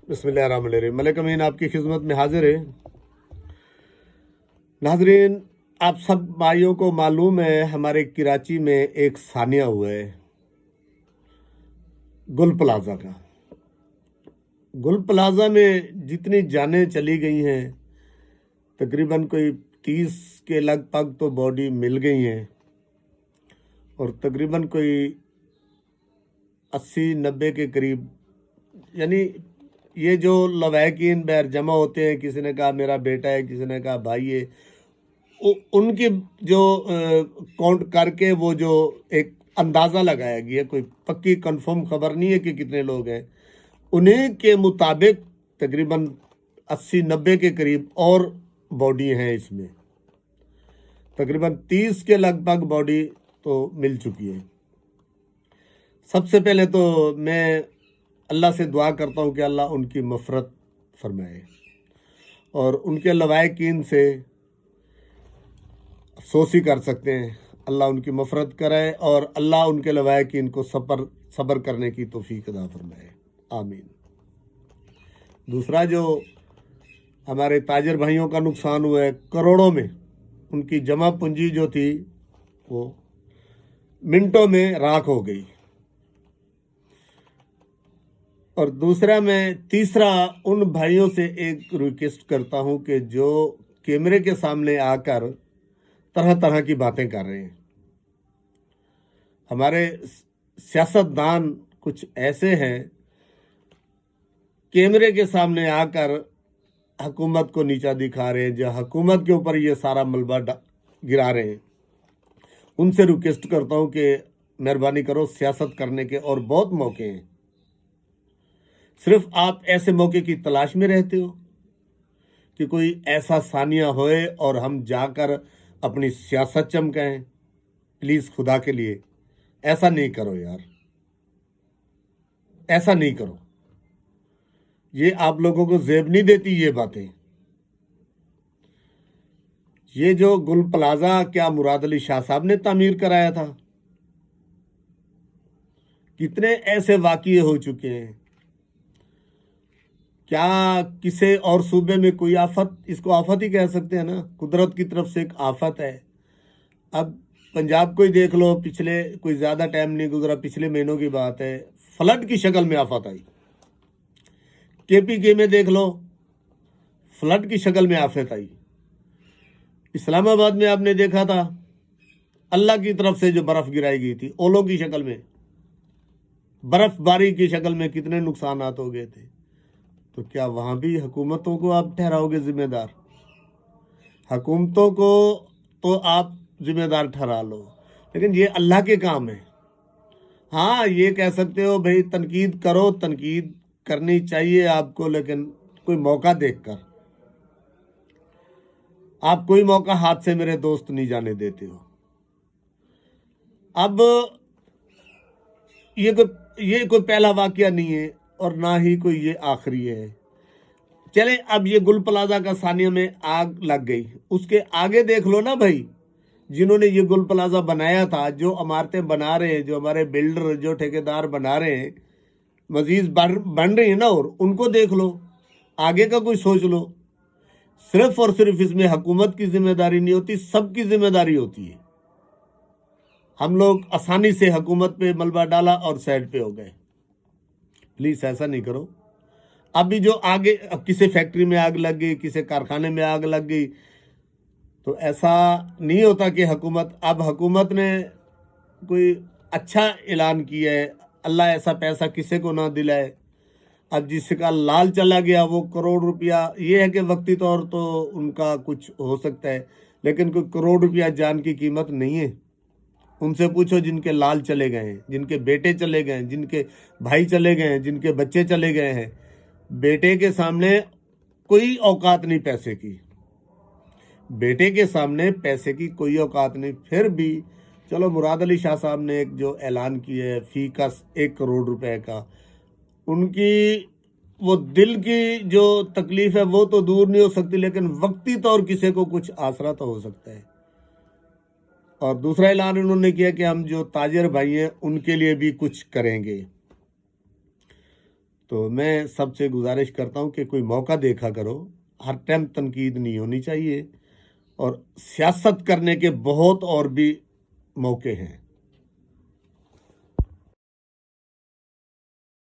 बिस्मिल्लाहिर्रहमानिर्रहीम। मलिक अमीन आपकी खिदमत में हाजिर है। नाजरीन, आप सब भाइयों को मालूम है हमारे कराची में एक सानिया हुआ है गुल प्लाजा का। गुल प्लाजा में जितनी जानें चली गई हैं तकरीबन कोई 30 के लगभग तो बॉडी मिल गई हैं और तकरीबन कोई 80-90 के करीब, यानी ये जो लवाकिन बैर जमा होते हैं, किसी ने कहा मेरा बेटा है, किसी ने कहा भाई है, उनकी जो काउंट करके वो जो एक अंदाज़ा लगाया गया, कोई पक्की कंफर्म खबर नहीं है कि कितने लोग हैं, उन्हीं के मुताबिक तकरीबन 80-90 के करीब और बॉडी हैं। इसमें तकरीबन 30 के लगभग बॉडी तो मिल चुकी है। सबसे पहले तो मैं अल्लाह से दुआ करता हूँ कि अल्लाह उनकी मफ़रत फरमाए और उनके लवाकिन से अफसोस ही कर सकते हैं, अल्लाह उनकी मफ़रत कराए और अल्लाह उनके लवाकिन को सब्र करने की तौफीक अता फरमाए, आमीन। दूसरा, जो हमारे ताजर भाइयों का नुकसान हुआ है करोड़ों में, उनकी जमा पूंजी जो थी वो मिनटों में राख हो गई। और दूसरा, मैं तीसरा उन भाइयों से एक रिक्वेस्ट करता हूं कि जो कैमरे के सामने आकर तरह तरह की बातें कर रहे हैं, हमारे सियासतदान कुछ ऐसे हैं कैमरे के सामने आकर हुकूमत को नीचा दिखा रहे हैं, जो हुकूमत के ऊपर ये सारा मलबा गिरा रहे हैं। उनसे रिक्वेस्ट करता हूं कि मेहरबानी करो, सियासत करने के और बहुत मौके हैं, सिर्फ आप ऐसे मौके की तलाश में रहते हो कि कोई ऐसा सानिया होए और हम जाकर अपनी सियासत चमकाएं। प्लीज़ खुदा के लिए ऐसा नहीं करो यार, ऐसा नहीं करो। ये आप लोगों को जेब नहीं देती ये बातें। ये जो गुल प्लाजा क्या मुराद अली शाह साहब ने तामीर कराया था, कितने ऐसे वाक़ये हो चुके हैं। क्या किसी और सूबे में कोई आफत, इसको आफत ही कह सकते हैं ना, कुदरत की तरफ से एक आफत है। अब पंजाब को ही देख लो, पिछले कोई ज़्यादा टाइम नहीं गुजरा, पिछले महीनों की बात है, फ्लड की शक्ल में आफत आई। KPK में देख लो, फ्लड की शक्ल में आफत आई। इस्लामाबाद में आपने देखा था अल्लाह की तरफ से जो बर्फ़ गिराई गई थी ओलों की शक्ल में, बर्फबारी की शक्ल में, कितने नुकसान हो गए थे। तो क्या वहाँ भी हुकूमतों को आप ठहराओगे जिम्मेदार? हुकूमतों को तो आप जिम्मेदार ठहरा लो, लेकिन ये अल्लाह के काम है। हाँ, ये कह सकते हो भाई तनकीद करो, तनकीद करनी चाहिए आपको, लेकिन कोई मौका देखकर। आप कोई मौका हाथ से मेरे दोस्त नहीं जाने देते हो। अब ये कोई पहला वाकया नहीं है और ना ही कोई ये आखिरी है। चले, अब ये गुल प्लाजा का सानिया में आग लग गई, उसके आगे देख लो ना भाई, जिन्होंने ये गुल प्लाजा बनाया था, जो इमारतें बना रहे हैं, जो हमारे बिल्डर, जो ठेकेदार बना रहे हैं, मजीद बन रही है ना, और उनको देख लो, आगे का कोई सोच लो। सिर्फ और सिर्फ इसमें हुकूमत की जिम्मेदारी नहीं होती, सबकी जिम्मेदारी होती है। हम लोग आसानी से हुकूमत पे मलबा डाला और साइड पे हो गए। प्लीज ऐसा नहीं करो। अभी जो आगे, अब किसी फैक्ट्री में आग लग गई, किसी कारखाने में आग लग गई, तो ऐसा नहीं होता कि अब हुकूमत ने कोई अच्छा ऐलान किया है, अल्लाह ऐसा पैसा किसी को ना दिलाए। अब जिसका लाल चला गया वो करोड़ रुपया, ये है कि वक्ती तौर तो उनका कुछ हो सकता है, लेकिन कोई करोड़ रुपया जान की कीमत नहीं है। उनसे पूछो जिनके लाल चले गए हैं, जिनके बेटे चले गए हैं, जिनके भाई चले गए हैं, जिनके बच्चे चले गए हैं। बेटे के सामने कोई औकात नहीं पैसे की, बेटे के सामने पैसे की कोई औकात नहीं। फिर भी चलो, मुराद अली शाह साहब ने एक जो ऐलान किया है फी का 1 करोड़ रुपए का, उनकी वो दिल की जो तकलीफ है वो तो दूर नहीं हो सकती, लेकिन वक्ती तौर किसी को कुछ आसरा तो हो सकता है। और दूसरा ऐलान उन्होंने किया कि हम जो ताजर भाई हैं उनके लिए भी कुछ करेंगे। تو میں سب سے گزارش کرتا ہوں کہ کوئی موقع دیکھا کرو، ہر ٹائم تنقید نہیں ہونی چاہیے، اور سیاست کرنے کے بہت اور بھی موقع ہیں۔